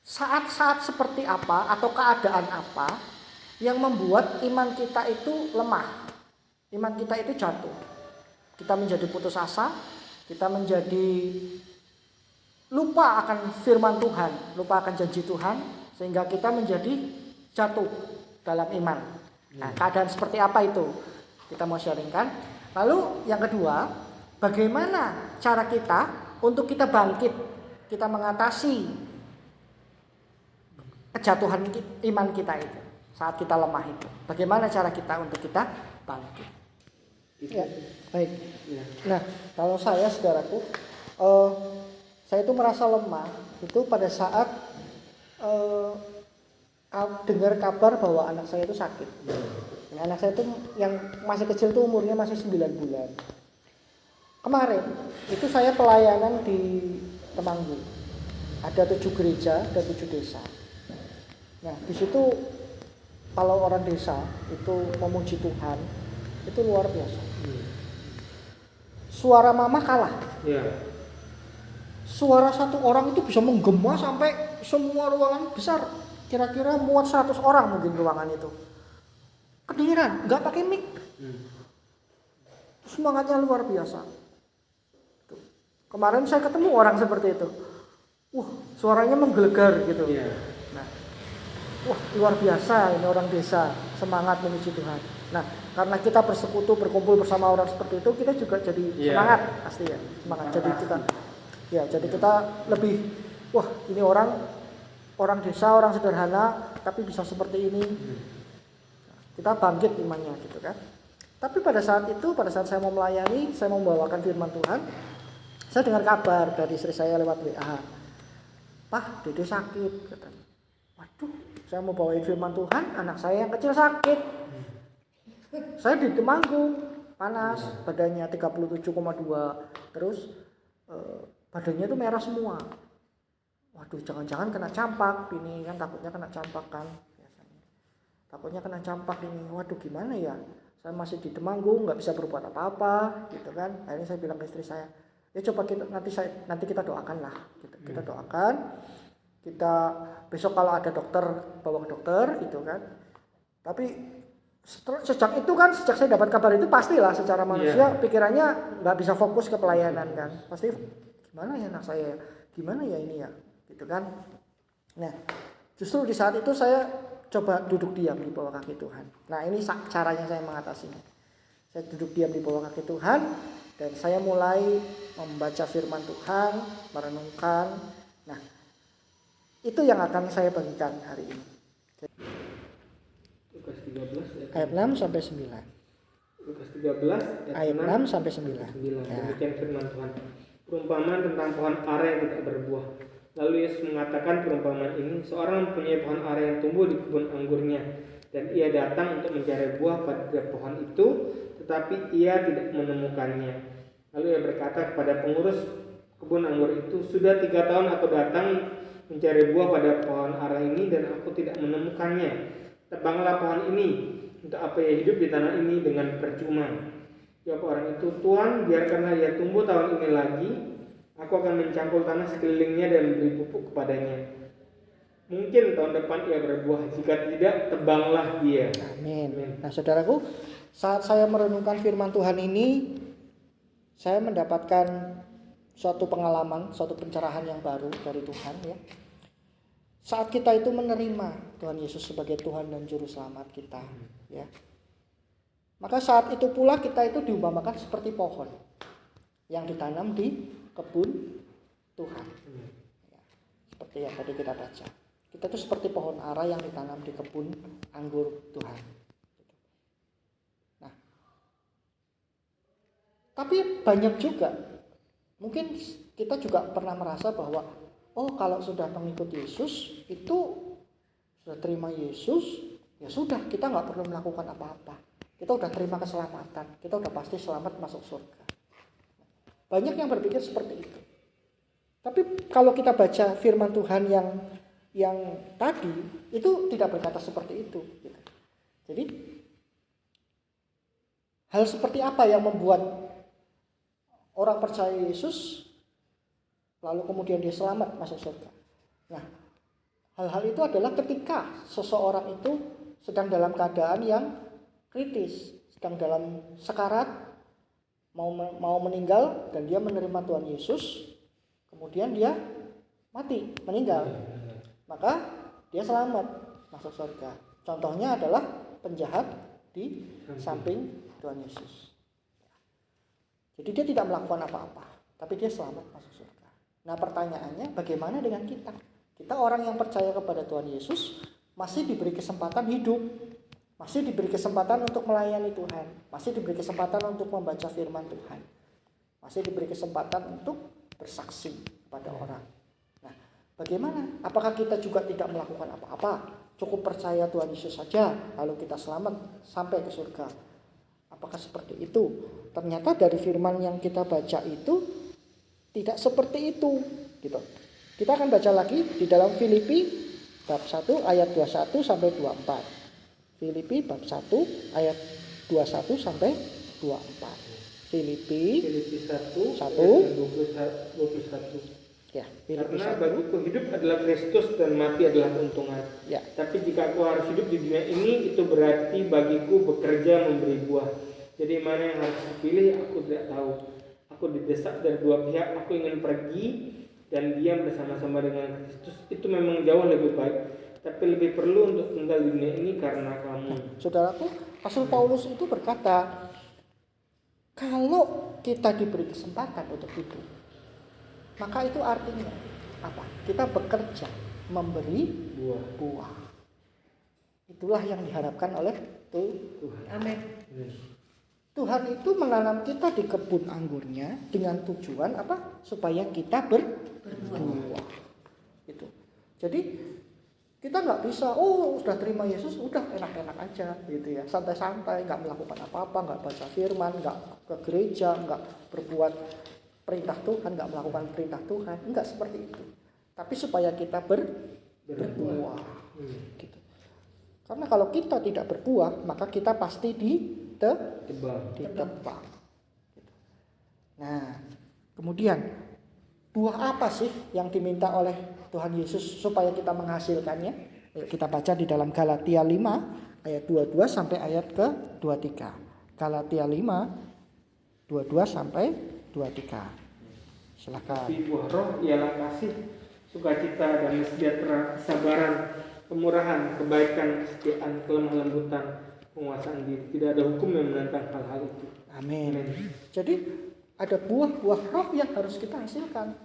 saat-saat seperti apa atau keadaan apa yang membuat iman kita itu lemah, iman kita itu jatuh, kita menjadi putus asa, kita menjadi lupa akan firman Tuhan, lupa akan janji Tuhan, sehingga kita menjadi jatuh dalam iman. Nah, keadaan seperti apa itu kita mau sharingkan. Lalu yang kedua, bagaimana cara kita untuk kita bangkit, kita mengatasi kejatuhan iman kita itu saat kita lemah itu. Bagaimana cara kita untuk kita bangkit? Ya, baik. Nah, kalau saya, saudaraku, saya itu merasa lemah itu pada saat dengar kabar bahwa anak saya itu sakit. Nah, anak saya itu yang masih kecil itu umurnya masih 9 bulan. Kemarin itu saya pelayanan di Temanggung. Ada 7 gereja, ada 7 desa. Nah, di situ kalau orang desa itu memuji Tuhan, itu luar biasa. Suara mama kalah. Suara satu orang itu bisa menggema sampai semua ruangan besar. Kira-kira muat 100 orang mungkin ruangan itu. Kedengeran, nggak pakai mic. Semangatnya luar biasa. Tuh. Kemarin saya ketemu orang seperti itu. Suaranya menggelegar gitu. Nah, luar biasa ini orang desa, semangat memuji Tuhan. Nah, karena kita bersekutu, berkumpul bersama orang seperti itu, kita juga jadi semangat pasti ya, semangat. Jadi kita lebih, ini orang desa, orang sederhana, tapi bisa seperti ini. Kita bangkit imannya gitu kan. Tapi pada saat saya mau melayani, saya mau membawakan firman Tuhan, saya dengar kabar dari istri saya lewat WA. Pak, Dede sakit katanya. Waduh, saya mau bawain firman Tuhan, anak saya yang kecil sakit. Saya di Temanggung, panas, badannya 37,2, terus badannya itu merah semua. Waduh, jangan-jangan kena campak ini kan, takutnya kena campak kan biasanya. Takutnya kena campak ini. Waduh, gimana ya? Saya masih di Temanggung, nggak bisa berbuat apa-apa, gitu kan. Akhirnya saya bilang ke istri saya, ya coba nanti kita doakan lah, kita doakan. Kita besok kalau ada dokter bawa ke dokter, gitu kan. Tapi sejak saya dapat kabar itu, pastilah secara manusia pikirannya nggak bisa fokus ke pelayanan kan. Pasti gimana ya anak saya, gimana ya ini ya, gitu kan. Nah, justru di saat itu saya coba duduk diam di bawah kaki Tuhan. Nah, ini caranya saya mengatasinya. Saya duduk diam di bawah kaki Tuhan dan saya mulai membaca firman Tuhan, merenungkan. Nah, itu yang akan saya bagikan hari ini. Lukas 13 ayat 6 sampai 9. Lukas 13 ayat 6 sampai 9. Demikian firman Tuhan. Perumpamaan tentang pohon ara yang tidak berbuah. Lalu Yesus mengatakan perumpamaan ini, seorang mempunyai pohon ara yang tumbuh di kebun anggurnya, dan ia datang untuk mencari buah pada pohon itu, tetapi ia tidak menemukannya. Lalu ia berkata kepada pengurus kebun anggur itu, sudah 3 tahun aku datang mencari buah pada pohon ara ini dan aku tidak menemukannya. Tebanglah pohon ini, untuk apa ia hidup di tanah ini dengan percuma. Jawab orang itu, Tuan, biarkanlah ia tumbuh tahun ini lagi. Aku akan mencangkul tanah sekelilingnya dan beri pupuk kepadanya. Mungkin tahun depan ia berbuah, jika tidak, tebanglah dia. Amin. Nah, saudaraku, saat saya merenungkan firman Tuhan ini, saya mendapatkan suatu pengalaman, suatu pencerahan yang baru dari Tuhan ya. Saat kita itu menerima Tuhan Yesus sebagai Tuhan dan Juru Selamat kita ya. Maka saat itu pula kita itu diumpamakan seperti pohon yang ditanam di kebun Tuhan. Ya, seperti yang tadi kita baca. Kita itu seperti pohon ara yang ditanam di kebun anggur Tuhan. Nah, tapi banyak juga, mungkin kita juga pernah merasa bahwa kalau sudah mengikut Yesus itu sudah terima Yesus, ya sudah, kita nggak perlu melakukan apa-apa. Kita udah terima keselamatan, kita udah pasti selamat masuk surga. Banyak yang berpikir seperti itu. Tapi kalau kita baca firman Tuhan yang tadi itu tidak berkata seperti itu. Jadi hal seperti apa yang membuat orang percaya Yesus lalu kemudian dia selamat masuk surga? Nah, Hal-hal itu adalah ketika seseorang itu sedang dalam keadaan yang kritis, sedang dalam sekarat, mau meninggal, dan dia menerima Tuhan Yesus, kemudian dia mati, meninggal, maka dia selamat masuk surga. Contohnya adalah penjahat di samping Tuhan Yesus. Jadi dia tidak melakukan apa-apa, tapi dia selamat masuk surga. Nah pertanyaannya, bagaimana dengan kita? Kita orang yang percaya kepada Tuhan Yesus masih diberi kesempatan hidup, masih diberi kesempatan untuk melayani Tuhan, masih diberi kesempatan untuk membaca firman Tuhan, masih diberi kesempatan untuk bersaksi kepada orang. Nah, bagaimana? Apakah kita juga tidak melakukan apa-apa? Cukup percaya Tuhan Yesus saja, lalu kita selamat sampai ke surga. Apakah seperti itu? Ternyata dari firman yang kita baca itu tidak seperti itu, gitu. Kita akan baca lagi di dalam Filipi bab 1 ayat 21 sampai 24. Filipi bab 1 ayat 21 sampai 24. Filipi 1 ayat 21. Ya, Filipi Karena 1. bagiku hidup adalah Kristus dan mati adalah keuntungan. Ya. Tapi jika aku harus hidup di dunia ini, itu berarti bagiku bekerja memberi buah. Jadi mana yang harus dipilih aku tidak tahu. Aku didesak dari dua pihak. Aku ingin pergi dan diam bersama-sama dengan Kristus. Itu memang jauh lebih baik. Tapi lebih perlu untuk tinggal di dunia ini karena kamu. Saudaraku, Rasul Paulus itu berkata, kalau kita diberi kesempatan untuk hidup, maka itu artinya apa? Kita bekerja memberi buah. Itulah yang diharapkan oleh Tuhan. Amin. Tuhan itu menanam kita di kebun anggurnya dengan tujuan apa? Supaya kita berbuah. Itu. Jadi kita nggak bisa, sudah terima Yesus, udah enak-enak aja, gitu ya, santai-santai, nggak melakukan apa-apa, nggak baca firman, nggak ke gereja, nggak berbuat perintah Tuhan, nggak melakukan perintah Tuhan, nggak seperti itu. Tapi supaya kita berbuah, gitu. Karena kalau kita tidak berbuah, maka kita pasti ditebang. Gitu. Nah, kemudian buah apa sih yang diminta oleh Tuhan Yesus supaya kita menghasilkannya? Kita baca di dalam Galatia 5 ayat 22 sampai ayat ke-23. Galatia 5 22 sampai 23. Silakan. Tapi buah roh ialah kasih, sukacita, damai sejahtera, kesabaran, kemurahan, kebaikan, kesetiaan, kelemah lembutan, penguasaan diri. Tidak ada hukum yang menentang hal-hal itu. Amin. Jadi ada buah-buah roh yang harus kita hasilkan.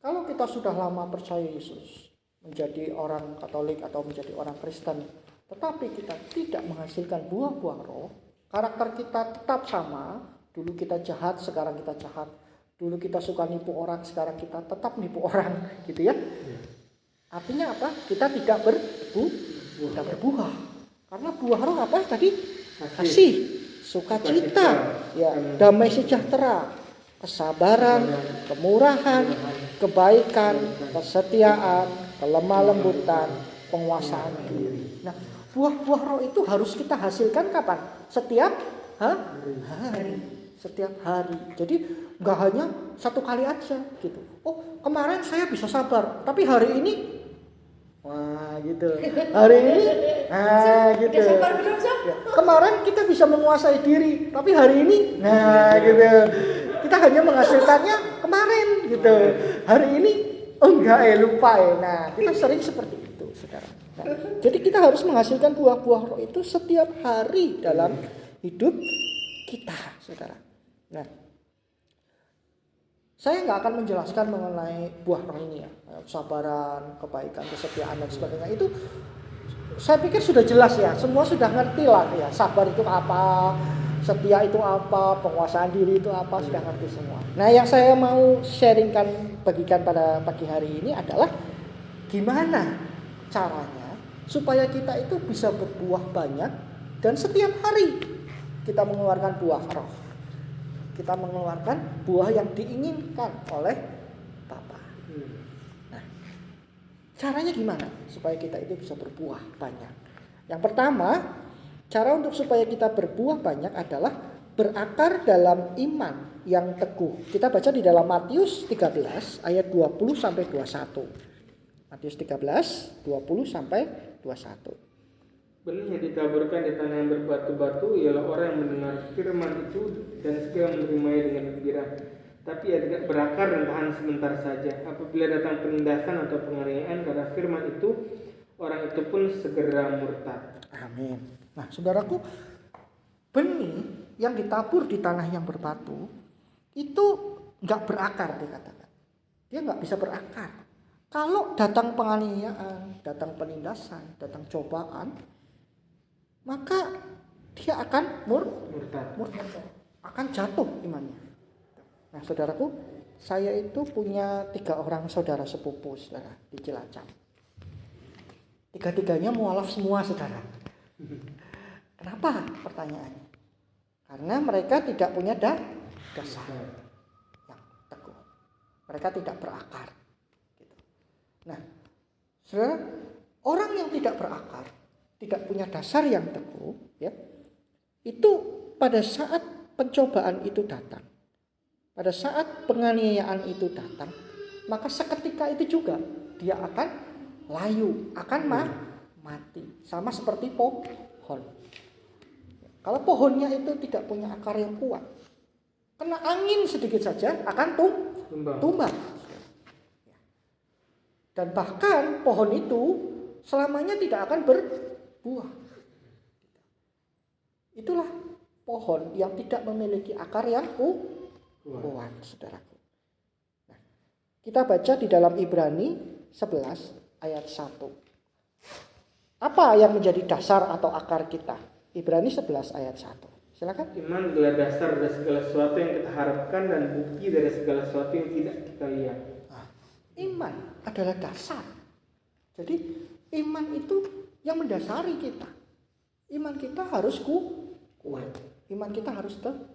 Kalau kita sudah lama percaya Yesus, menjadi orang Katolik atau menjadi orang Kristen, tetapi kita tidak menghasilkan buah-buah roh, karakter kita tetap sama. Dulu kita jahat, sekarang kita jahat. Dulu kita suka nipu orang, sekarang kita tetap nipu orang, gitu ya. Artinya apa? Kita tidak berbuah. Karena buah roh apa tadi? Kasih, sukacita, ya, damai sejahtera, kesabaran, kemurahan, kebaikan, kesetiaan, kelemah lembutan, penguasaan diri. Nah, buah-buah roh itu harus kita hasilkan kapan? Setiap hari. Setiap hari. Jadi nggak hanya satu kali aja gitu. Kemarin saya bisa sabar, tapi hari ini gitu. Hari ini gitu. Ya. Kemarin kita bisa menguasai diri, tapi hari ini gitu. Kita hanya menghasilkannya kemarin gitu. Hari ini enggak lupa ya. Nah, kita sering seperti itu, Saudara. Nah, jadi kita harus menghasilkan buah-buah roh itu setiap hari dalam hidup kita, Saudara. Nah, saya nggak akan menjelaskan mengenai buah roh ini ya, kesabaran, kebaikan, kesetiaan dan sebagainya. Itu saya pikir sudah jelas ya, semua sudah ngerti lah ya. Sabar itu apa, setia itu apa, penguasaan diri itu apa, sudah ngerti semua. Nah, yang saya mau sharingkan, bagikan pada pagi hari ini adalah gimana caranya supaya kita itu bisa berbuah banyak dan setiap hari kita mengeluarkan buah roh. Kita mengeluarkan buah yang diinginkan oleh Bapa. Nah, caranya gimana supaya kita itu bisa berbuah banyak? Yang pertama, cara untuk supaya kita berbuah banyak adalah berakar dalam iman yang teguh. Kita baca di dalam Matius 13 ayat 20 sampai 21. Matius 13, 20 sampai 21. Benih yang ditaburkan di tanah yang berbatu-batu ialah orang yang mendengar firman itu dan segera menerimanya dengan gembira. Tapi ia tidak berakar dan tahan sebentar saja. Apabila datang penindasan atau penganiayaan karena firman itu, orang itu pun segera murtad. Amin. Nah, saudaraku, benih yang ditabur di tanah yang berbatu itu nggak berakar dikatakan. Dia nggak bisa berakar. Kalau datang penganiayaan, datang penindasan, datang cobaan, maka dia akan murtad, akan jatuh imannya. Nah, saudaraku, saya itu punya 3 orang saudara sepupu, saudara, di Cilacap. 3-tiganya mualaf semua, saudara. Kenapa? Pertanyaannya. Karena mereka tidak punya dasar yang teguh. Mereka tidak berakar. Gitu. Nah, saudara, orang yang tidak berakar, tidak punya dasar yang teguh, ya, itu pada saat pencobaan itu datang, pada saat penganiayaan itu datang, maka seketika itu juga dia akan layu, akan mati, sama seperti pohon. Kalau pohonnya itu tidak punya akar yang kuat, kena angin sedikit saja akan tumbang. Dan bahkan pohon itu selamanya tidak akan berbuah. Itulah pohon yang tidak memiliki akar yang kuat, saudaraku. Nah, kita baca di dalam Ibrani 11 ayat 1. Apa yang menjadi dasar atau akar kita? Ibrani 11 ayat 1. Silakan. Iman adalah dasar dari segala sesuatu yang kita harapkan dan bukti dari segala sesuatu yang tidak kita lihat. Iman adalah dasar. Jadi iman itu yang mendasari kita. Iman kita harus kuat. Iman kita harus teguh.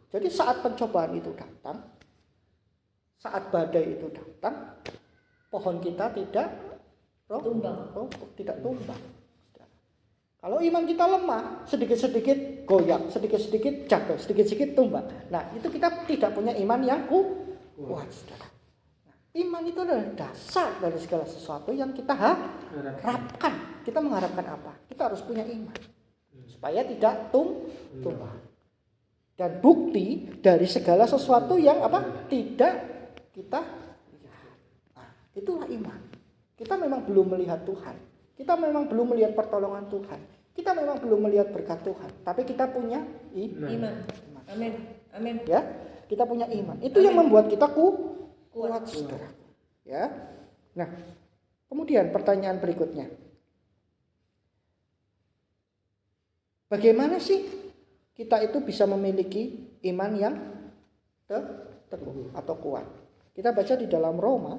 Jadi saat pencobaan itu datang, saat badai itu datang, pohon kita tidak tumbang. Kalau iman kita lemah, sedikit-sedikit goyang, sedikit-sedikit jatuh, sedikit-sedikit tumbang. Nah, itu kita tidak punya iman yang kuat, saudara. Nah, iman itu adalah dasar dari segala sesuatu yang kita harapkan. Kita mengharapkan apa? Kita harus punya iman supaya tidak tumbang. Dan bukti dari segala sesuatu yang tidak kita lihat. Nah, itulah iman. Kita memang belum melihat Tuhan. Kita memang belum melihat pertolongan Tuhan. Kita memang belum melihat berkat Tuhan. Tapi kita punya iman. Amin. Ya, kita punya iman. Itu yang membuat kita kuat, saudara. Ya. Nah, kemudian pertanyaan berikutnya. Bagaimana sih kita itu bisa memiliki iman yang teguh atau kuat? Kita baca di dalam Roma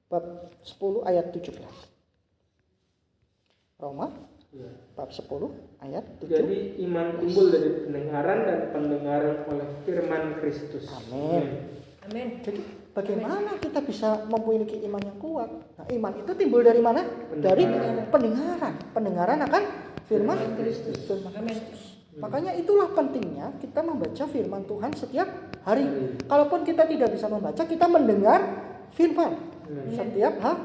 bab 10 ayat 17. Roma bab 10 ayat 7. Jadi iman timbul dari pendengaran dan pendengaran oleh firman Kristus. Amin. Jadi bagaimana kita bisa memiliki iman yang kuat? Nah, iman itu timbul dari mana? Dari pendengaran. Pendengaran akan firman Kristus. Makanya itulah pentingnya kita membaca firman Tuhan setiap hari. Kalaupun kita tidak bisa membaca, kita mendengar firman setiap hari.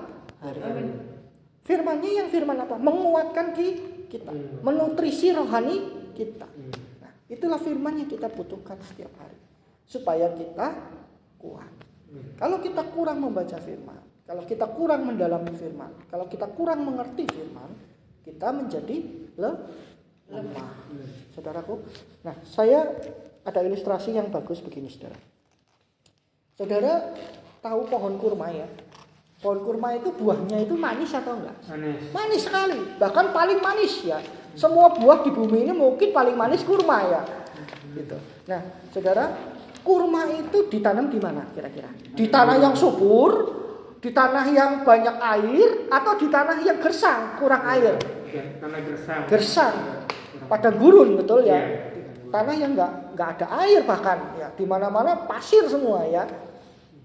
Firmannya yang firman apa? Menguatkan kita, menutrisi rohani kita. Nah, itulah firman yang kita butuhkan setiap hari supaya kita kuat. Kalau kita kurang membaca firman, kalau kita kurang mendalami firman, kalau kita kurang mengerti firman, kita menjadi lemah. Saudaraku, nah saya ada ilustrasi yang bagus begini, saudara. Saudara tahu pohon kurma ya? Pohon kurma itu buahnya itu manis atau enggak? Manis sekali, bahkan paling manis ya. Semua buah di bumi ini mungkin paling manis kurma ya. Gitu. Nah, saudara, kurma itu ditanam di mana kira-kira? Di tanah yang subur, di tanah yang banyak air, atau di tanah yang gersang, kurang air? Tanah gersang. Pada gurun, betul ya. Tanah yang nggak ada air bahkan ya, di mana-mana pasir semua ya.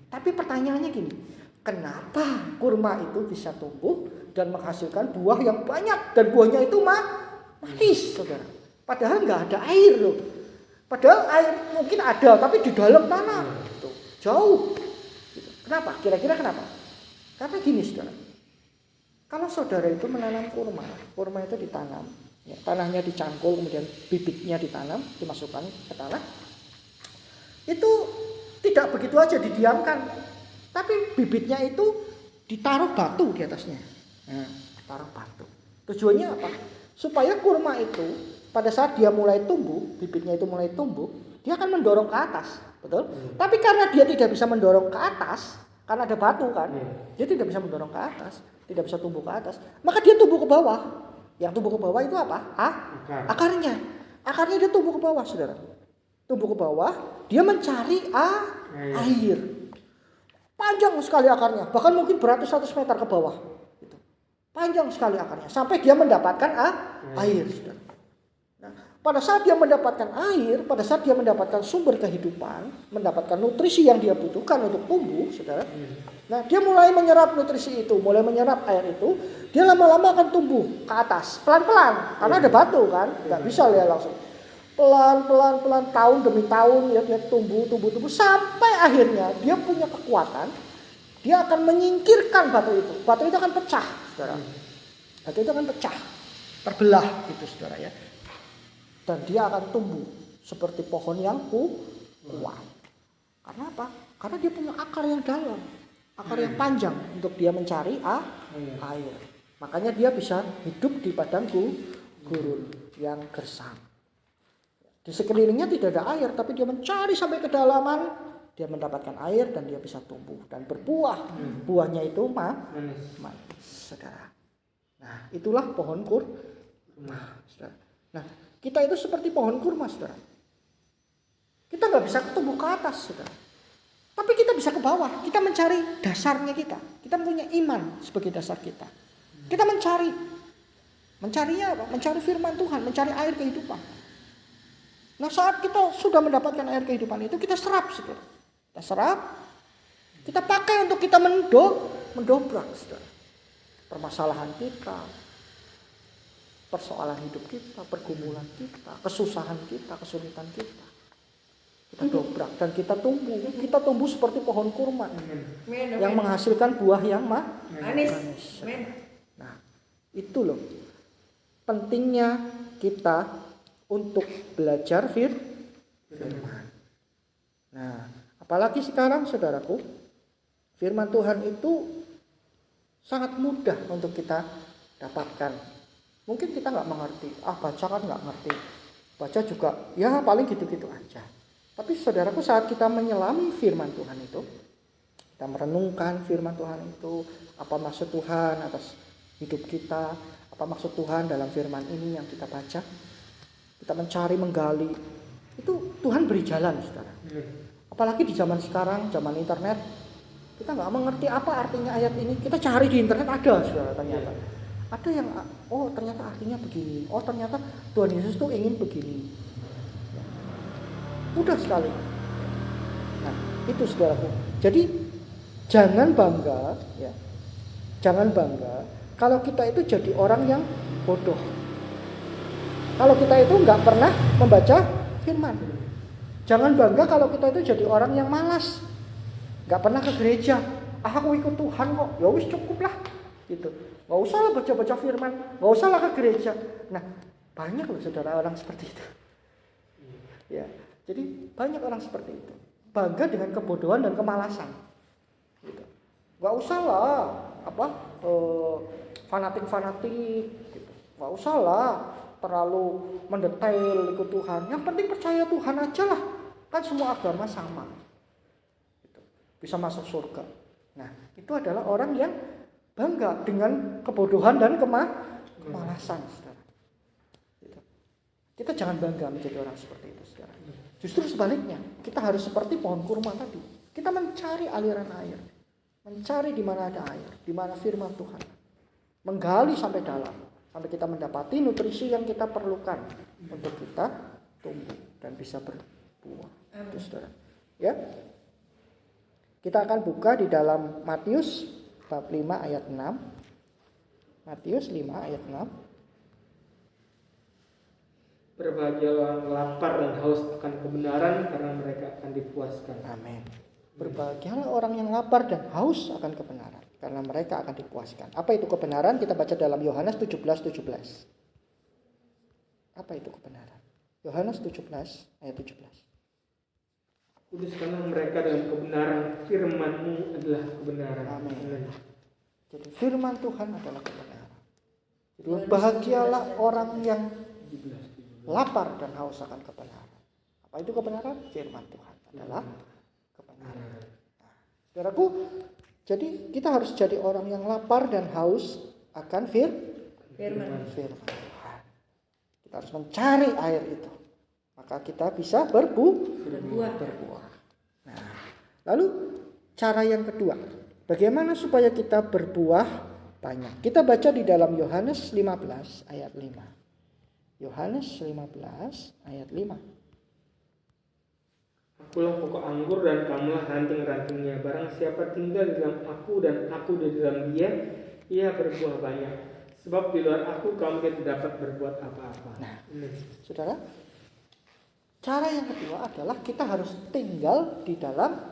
Tapi pertanyaannya gini, kenapa kurma itu bisa tumbuh dan menghasilkan buah yang banyak dan buahnya itu manis, saudara? Padahal nggak ada air loh. Padahal air mungkin ada, tapi di dalam tanah, jauh. Kenapa? Kira-kira kenapa? Karena gini saudara, kalau saudara itu menanam kurma, kurma itu ditanam, ya, tanahnya dicangkul, kemudian bibitnya ditanam, dimasukkan ke tanah, itu tidak begitu aja didiamkan, tapi bibitnya itu ditaruh batu di atasnya. Nah, taruh batu. Tujuannya apa? Supaya kurma itu pada saat dia mulai tumbuh, bibitnya itu mulai tumbuh, dia akan mendorong ke atas, betul? Tapi karena dia tidak bisa mendorong ke atas, karena ada batu kan, dia tidak bisa mendorong ke atas, tidak bisa tumbuh ke atas, maka dia tumbuh ke bawah. Yang tumbuh ke bawah itu apa? Akarnya. Akarnya dia tumbuh ke bawah, saudara. Tumbuh ke bawah, dia mencari air. Panjang sekali akarnya, bahkan mungkin beratus-ratus meter ke bawah. Gitu. Panjang sekali akarnya, sampai dia mendapatkan air, saudara. Nah, pada saat dia mendapatkan air, pada saat dia mendapatkan sumber kehidupan, mendapatkan nutrisi yang dia butuhkan untuk tumbuh, saudara. Nah, dia mulai menyerap nutrisi itu, mulai menyerap air itu, dia lama-lama akan tumbuh ke atas, pelan-pelan, karena ada batu kan, nggak bisa dia langsung. Pelan-pelan, tahun demi tahun ya, dia tumbuh, sampai akhirnya dia punya kekuatan, dia akan menyingkirkan batu itu. Batu itu akan pecah, saudara. Batu itu akan pecah, terbelah gitu, saudara ya. Dan dia akan tumbuh seperti pohon yang kuat. Karena apa? Karena dia punya akar yang dalam, akar yang panjang untuk dia mencari air. Makanya dia bisa hidup di padang gurun yang gersang. Di sekelilingnya tidak ada air, tapi dia mencari sampai kedalaman, dia mendapatkan air dan dia bisa tumbuh dan berbuah. Buahnya itu manis, saudara. Nah, itulah pohon kurma, saudara. Nah, kita itu seperti pohon kurma, saudara. Kita nggak bisa tumbuh ke atas, saudara. Tapi kita bisa ke bawah. Kita mencari dasarnya kita. Kita punya iman sebagai dasar kita. Kita mencarinya apa? Mencari firman Tuhan, mencari air kehidupan. Nah, saat kita sudah mendapatkan air kehidupan itu, kita serap, saudara. Kita serap, kita pakai untuk kita mendobrak, saudara. Permasalahan kita, persoalan hidup kita, pergumulan kita, kesusahan kita, kesulitan kita. Kita dobrak dan kita tumbuh. Kita tumbuh seperti pohon kurma yang menghasilkan buah yang manis. Nah, itu loh pentingnya kita untuk belajar firman. Nah, apalagi sekarang saudaraku, firman Tuhan itu sangat mudah untuk kita dapatkan. Mungkin kita nggak mengerti, baca kan nggak ngerti, baca juga ya paling gitu-gitu aja. Tapi saudaraku, saat kita menyelami firman Tuhan itu, kita merenungkan firman Tuhan itu, apa maksud Tuhan atas hidup kita, apa maksud Tuhan dalam firman ini yang kita baca, kita mencari, menggali, itu Tuhan beri jalan, saudara. Apalagi di zaman sekarang, zaman internet, kita nggak mengerti apa artinya ayat ini. Kita cari di internet, ada, saudara, ternyata. Ada yang, ternyata artinya begini. Ternyata Tuhan Yesus tuh ingin begini. Mudah sekali. Nah, itu saudaraku. Jadi, jangan bangga, ya. Jangan bangga kalau kita itu jadi orang yang bodoh. Kalau kita itu nggak pernah membaca firman. Jangan bangga kalau kita itu jadi orang yang malas, nggak pernah ke gereja. Aku ikut Tuhan kok, ya wis cukup lah, gitu. Nggak usah lah baca firman, nggak usah lah ke gereja. Nah, banyak loh saudara orang seperti itu. Ya, jadi banyak orang seperti itu. Bangga dengan kebodohan dan kemalasan. Gitu. Nggak usah lah, fanatik, gitu. Nggak usah lah terlalu mendetail ikut Tuhan. Yang penting percaya Tuhan aja lah. Kan semua agama sama. Gitu. Bisa masuk surga. Nah, itu adalah orang yang bangga dengan kebodohan dan kemalasan, saudara. Gitu. Kita jangan bangga menjadi orang seperti itu, saudara. Justru sebaliknya, kita harus seperti pohon kurma tadi. Kita mencari aliran air. Mencari di mana ada air, di mana firman Tuhan. Menggali sampai dalam. Sampai kita mendapati nutrisi yang kita perlukan untuk kita tumbuh dan bisa berbuah. Itu, saudara. Ya. Kita akan buka di dalam Matius bab 5 ayat 6. Matius 5 ayat 6. Berbahagialah orang lapar dan haus akan kebenaran, karena mereka akan dipuaskan. Amin. Berbahagialah orang yang lapar dan haus akan kebenaran. karena mereka akan dipuaskan. Apa itu kebenaran? Kita baca dalam Yohanes 17:17. Apa itu kebenaran? Yohanes 17 ayat 17. Kuduskanlah mereka dengan kebenaran, firman-Mu adalah kebenaran. Amin. Jadi firman Tuhan adalah kebenaran. Jadi bahagialah orang yang lapar dan haus akan kebenaran. Apa itu kebenaran? Firman Tuhan adalah kebenaran. Nah, saudaraku, jadi kita harus jadi orang yang lapar dan haus akan firman Tuhan. Kita harus mencari air itu. Maka kita bisa berbuah. Nah, lalu cara yang kedua, bagaimana supaya kita berbuah banyak? Kita baca di dalam Yohanes 15 ayat 5. Yohanes 15 ayat 5. Akulah pokok anggur dan kamulah ranting-rantingnya. Barang siapa tinggal di dalam aku dan aku di dalam dia, ia berbuah banyak. Sebab di luar aku kamu tidak dapat berbuat apa-apa. Nah, saudara, cara yang kedua adalah kita harus tinggal di dalam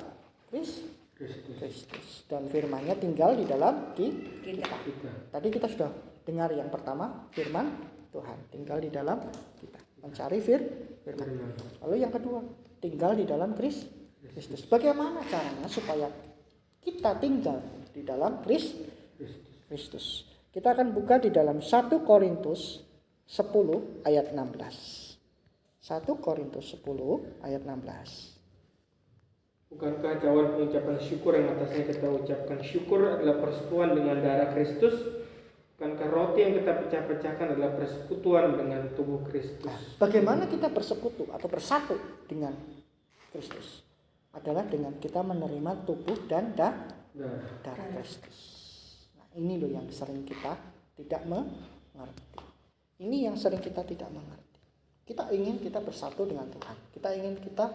Kristus. Dan firman-Nya tinggal di dalam kita. Tadi kita sudah dengar yang pertama, firman Tuhan tinggal di dalam kita. Mencari firman. Lalu yang kedua, tinggal di dalam Kristus. Bagaimana caranya supaya kita tinggal di dalam Kristus? Kita akan buka di dalam 1 Korintus 10 ayat 16. 1 Korintus 10 ayat 16. Bukankah cawan pengucapan syukur yang atasnya kita ucapkan syukur adalah persekutuan dengan darah Kristus? Bukankah roti yang kita pecah-pecahkan adalah persekutuan dengan tubuh Kristus? Bagaimana kita bersekutu atau bersatu dengan Kristus? Adalah dengan kita menerima tubuh dan darah Kristus. Nah, ini loh yang sering kita tidak mengerti. Ini yang sering kita tidak mengerti. Kita ingin kita bersatu dengan Tuhan. Kita ingin kita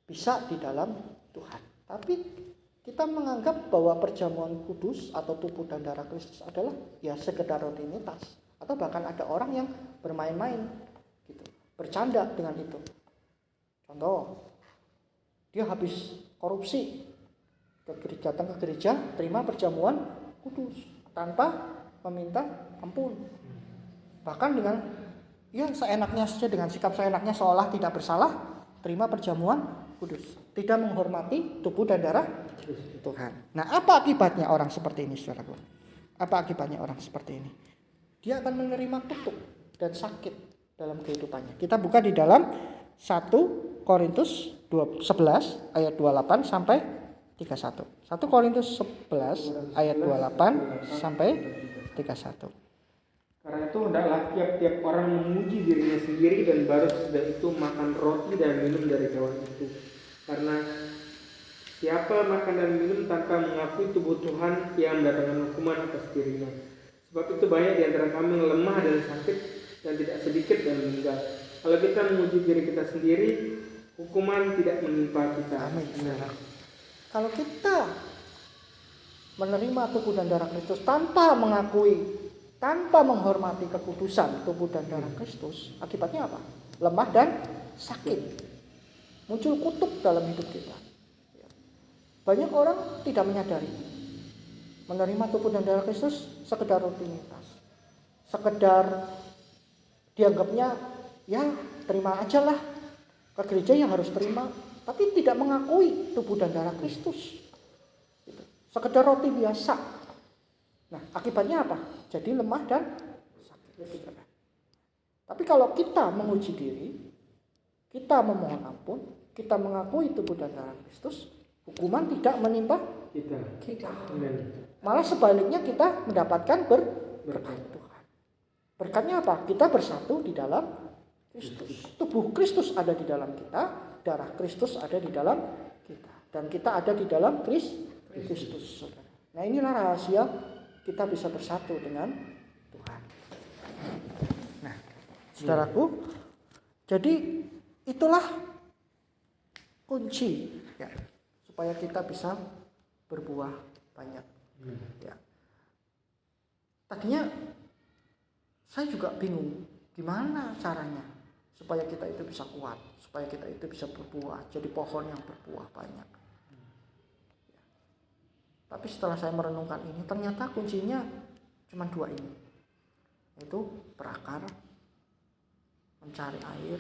bisa di dalam Tuhan. Tapi kita menganggap bahwa perjamuan kudus atau tubuh dan darah Kristus adalah ya sekedar rutinitas. Atau bahkan ada orang yang bermain-main gitu, bercanda dengan itu. Contoh, dia habis korupsi, datang ke gereja, terima perjamuan kudus tanpa meminta ampun. Bahkan dengan ya seenaknya saja, dengan sikap seenaknya seolah tidak bersalah, terima perjamuan kudus, tidak menghormati tubuh dan darah Tuhan. Nah, apa akibatnya orang seperti ini, saudaraku? Apa akibatnya orang seperti ini? Dia akan menerima kutuk dan sakit dalam kehidupannya. Kita buka di dalam 1 Korintus 11 ayat 28 sampai 31. 1 Korintus 11 ayat 28 sampai 31. Karena itu hendaklah tiap-tiap orang memuji dirinya sendiri dan baru sesudah itu makan roti dan minum dari cawan itu. Karena siapa makan dan minum tanpa mengakui tubuh Tuhan, ia mendatangkan hukuman atas dirinya. Sebab itu banyak di antara kami yang lemah dan sakit dan tidak sedikit yang meninggal. Kalau kita memuji diri kita sendiri, hukuman tidak menimpa kita. Amin. Kalau kita menerima tubuh dan darah Kristus tanpa mengakui, tanpa menghormati kekudusan tubuh dan darah Kristus, akibatnya apa? Lemah dan sakit. Muncul kutuk dalam hidup kita. Banyak orang tidak menyadari. Menerima tubuh dan darah Kristus sekedar rutinitas. Sekedar dianggapnya ya terima aja lah. Ke gereja yang harus terima. Tapi tidak mengakui tubuh dan darah Kristus. Sekedar roti biasa. Nah, akibatnya apa? Jadi lemah dan sakit. Tapi kalau kita menguji diri, kita memohon ampun, kita mengakui tubuh dan darah Kristus, hukuman tidak menimpa kita. Malah sebaliknya kita mendapatkan berkat Tuhan. Berkatnya apa? Kita bersatu di dalam Kristus. Tubuh Kristus ada di dalam kita, darah Kristus ada di dalam kita, dan kita ada di dalam Kristus. Nah, inilah rahasia kita bisa bersatu dengan Tuhan. Nah, saudaraku, jadi itulah kunci ya, supaya kita bisa berbuah banyak. Ya. Tadinya saya juga bingung gimana caranya supaya kita itu bisa kuat, supaya kita itu bisa berbuah, jadi pohon yang berbuah banyak. Tapi setelah saya merenungkan ini, ternyata kuncinya cuma 2 ini. Yaitu berakar, mencari air,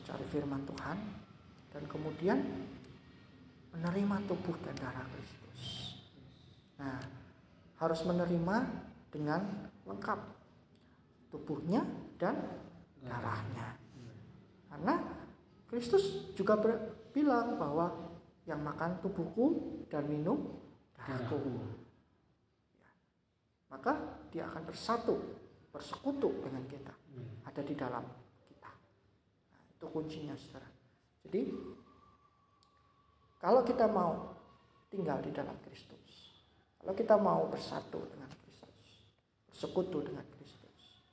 mencari firman Tuhan, dan kemudian menerima tubuh dan darah Kristus. Nah, harus menerima dengan lengkap tubuhnya dan darahnya. Karena Kristus juga bilang bahwa yang makan tubuhku dan minum darahku, maka dia akan bersekutu dengan kita, ada di dalam kita. Nah, itu kuncinya, saudara. Jadi kalau kita mau tinggal di dalam Kristus, kalau kita mau bersatu dengan Kristus, bersekutu dengan Kristus,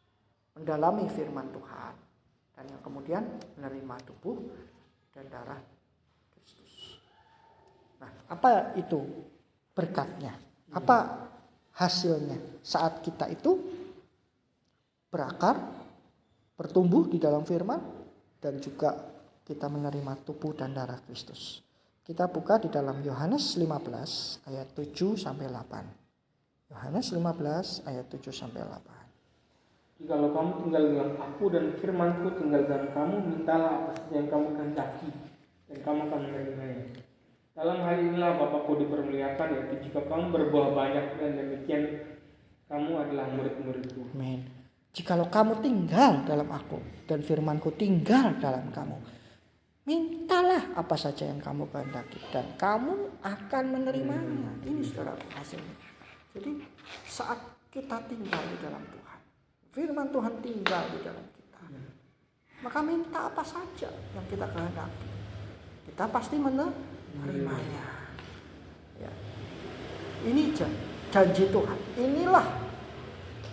mendalami firman Tuhan, dan yang kemudian menerima tubuh dan darah Kristus. Nah, apa itu berkatnya? Apa hasilnya saat kita itu berakar, bertumbuh di dalam firman, dan juga kita menerima tubuh dan darah Kristus? Kita buka di dalam Yohanes 15 ayat 7 sampai 8. Yohanes 15 ayat 7 sampai 8. Jikalau kamu tinggal dalam aku dan firman-Ku tinggal dalam kamu, mintalah apa saja yang kamu kehendaki, dan kamu akan menerimanya. Dalam hal inilah Bapa-Ku dipermuliakan, yaitu jika kamu berbuah banyak, dan demikian kamu adalah murid-murid-Ku. Amin. Jikalau kamu tinggal dalam aku dan firman-Ku tinggal dalam kamu, mintalah apa saja yang kamu kehendaki, dan kamu akan menerimanya. Ini saudara hasilnya. Jadi saat kita tinggal di dalam Tuhan, firman Tuhan tinggal di dalam kita, maka minta apa saja yang kita kehendaki, kita pasti menerimanya. Ya. Ini janji Tuhan. Inilah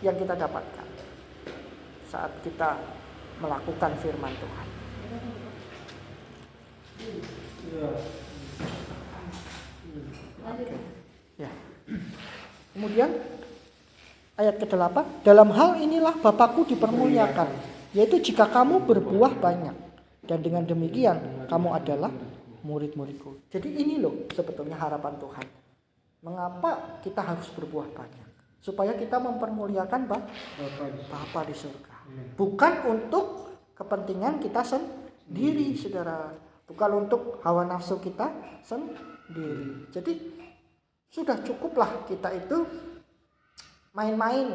yang kita dapatkan saat kita melakukan firman Tuhan. Oke. Ya. Kemudian ayat ke-8, dalam hal inilah Bapa-Ku dipermuliakan, yaitu jika kamu berbuah banyak, dan dengan demikian kamu adalah murid-murid-Ku. Jadi ini loh sebetulnya harapan Tuhan. Mengapa kita harus berbuah banyak? Supaya kita mempermuliakan Bapa di surga. Bukan untuk kepentingan kita sendiri, saudara. Bukan untuk hawa nafsu kita sendiri. Jadi sudah cukuplah kita itu main-main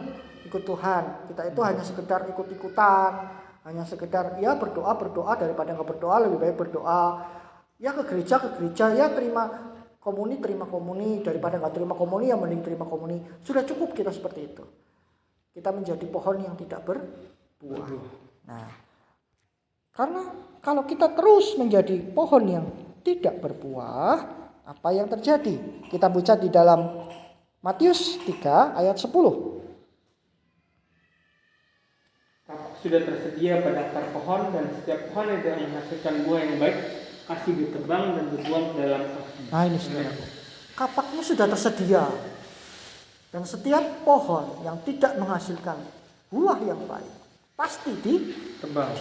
ikut Tuhan. Kita itu hanya sekedar ikut-ikutan, hanya sekedar ya berdoa daripada nggak berdoa, lebih baik berdoa. Ya ke gereja ya terima komuni daripada nggak terima komuni, ya mending terima komuni. Sudah cukup kita seperti itu. Kita menjadi pohon yang tidak berbuah. Nah, karena kalau kita terus menjadi pohon yang tidak berbuah, apa yang terjadi? Kita baca di dalam Matius 3 ayat 10. Sudah tersedia pada akar pohon, dan setiap pohon yang tidak menghasilkan buah yang baik pasti ditebang dan dibuang ke dalam api. Nah ini saudara, kapaknya sudah tersedia, dan setiap pohon yang tidak menghasilkan buah yang baik pasti ditebang.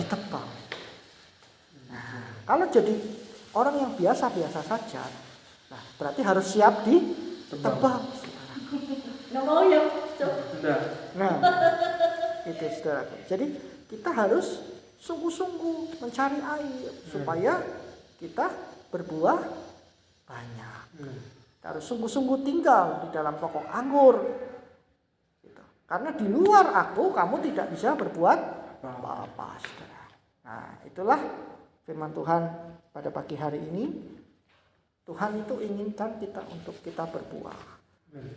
Nah, kalau jadi orang yang biasa-biasa saja, nah berarti harus siap ditebang. Nah, itu saudara. Jadi kita harus sungguh-sungguh mencari air supaya kita berbuah banyak. Kita harus sungguh-sungguh tinggal di dalam pokok anggur. Gitu. Karena di luar aku kamu tidak bisa berbuat apa-apa, saudara. Nah, itulah firman Tuhan pada pagi hari ini. Tuhan itu inginkan kita untuk kita berbuah. Amin.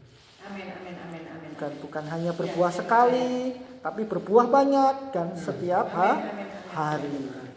Dan bukan hanya berbuah sekali, tapi berbuah banyak dan setiap hari.